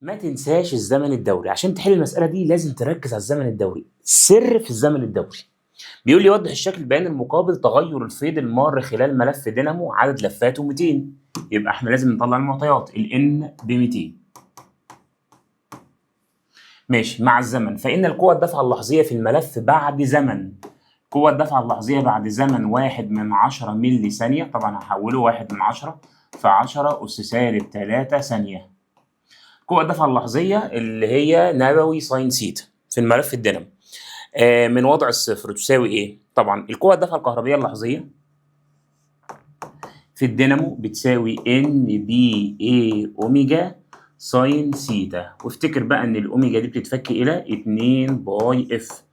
ما تنساش الزمن الدوري. عشان تحل المسألة دي لازم تركز على الزمن الدوري. السر في الزمن الدوري. بيقول لي وضح الشكل البياني المقابل تغير الفيض المار خلال ملف دينامو عدد لفاته 200. يبقى احنا لازم نطلع المعطيات. الN ب 200 ماشي مع الزمن. فإن القوة الدفعة اللحظية في الملف بعد زمن، قوة الدفعة اللحظية بعد زمن 1/10 ملي ثانية. طبعا هحوله 1/10 في 10 أس سالب 3 ثانية. قوة الدفعة اللحظية اللي هي نبوي ساين سيتا في الملف الدينامو من وضع الصفر تساوي ايه؟ طبعا القوة الدفعة الكهربية اللحظية في الدينامو بتساوي ان بي اي اوميجا ساين سيتا. وافتكر بقى ان الاوميجا دي بتتفك الى 2 باي اف،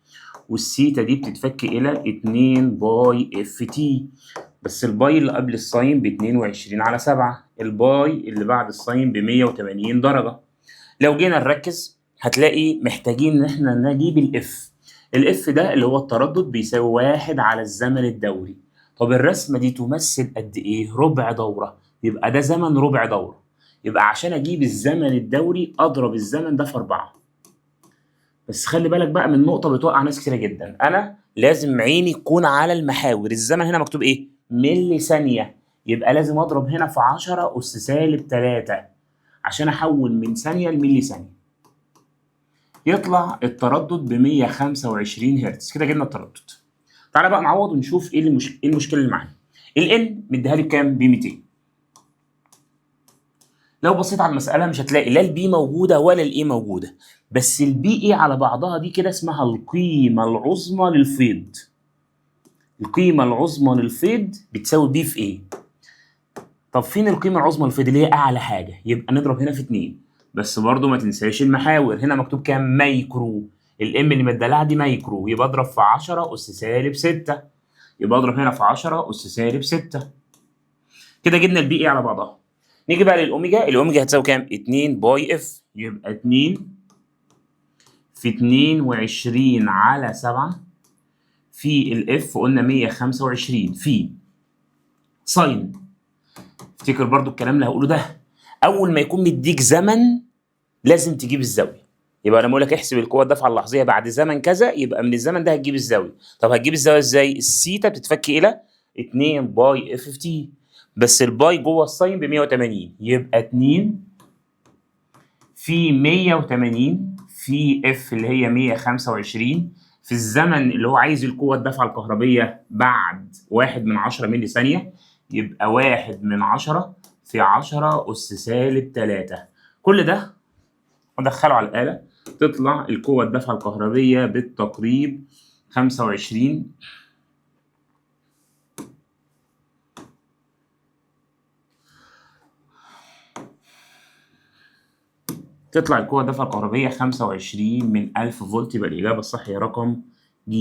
والسيتا دي بتتفك الى 2 باي اف تي. بس الباي اللي قبل الساين ب 22/7، الباي اللي بعد الساين ب 180 درجة. لو جينا نركز هتلاقي محتاجين ان احنا نجيب الاف ده اللي هو التردد بيساوي 1 على الزمن الدوري. طب الرسمه دي تمثل قد ايه؟ ربع دوره. يبقى ده زمن ربع دوره. يبقى عشان اجيب الزمن الدوري اضرب الزمن ده في 4. بس خلي بالك بقى من نقطه بتوقع ناس كتيره جدا. انا لازم عيني تكون على المحاور. الزمن هنا مكتوب ايه؟ ملي ثانيه. يبقى لازم اضرب هنا في 10 اس سالب 3 عشان احول من ثانيه لملي ثانيه. يطلع التردد ب 125 هرتز. كده جبنا التردد. تعالى بقى نعوض ونشوف ايه المشكله اللي معانا. الN مديها لي بكام؟ ب 200. لو بصيت على المساله مش هتلاقي لا البي موجوده ولا الاي موجوده، بس البي اي على بعضها دي كده اسمها القيمه العظمى للفيض. القيمه العظمى للفيض بتساوي بي في ايه؟ طب فين القيمه العظمى للفيض اللي هي اعلى حاجه؟ يبقى نضرب هنا في 2. بس برضو ما تنساش المحاور. هنا مكتوب كام؟ مايكرو. الام اللي مدلعه دي مايكرو، يبقى اضرب في 10 اس سالب 6. يبقى اضرب هنا في 10 اس سالب 6. كده جبنا البي اي على بعضها. نيجي بقى للاوميجا. الاوميجا هتساوي كام؟ 2 باي اف. يبقى 2 في 22/7 في الاف قلنا 125 في ساين. افتكر برضو الكلام اللي هقوله ده. اول ما يكون مديك زمن لازم تجيب الزاويه. يبقى انا بقول لك احسب القوه الدفعه اللحظيه بعد زمن كذا، يبقى من الزمن ده هتجيب الزاويه. طب هتجيب الزاويه ازاي؟ السيتا بتتفك الى 2 باي اف في تي، بس الباي جوه الساين ب 180. يبقى 2 في 180 في اف اللي هي 125 في الزمن اللي هو عايز القوه الدفعه الكهربيه بعد 1/10 ملي ثانيه. يبقى 1/10 في 10 اس سالب 3. كل ده ادخله على الآلة تطلع القوة الدفعة الكهربية بالتقريب 25 تطلع القوة الدفعة الكهربية 25 من 1000 فولت. يبقى الإجابة الصح هي رقم ج.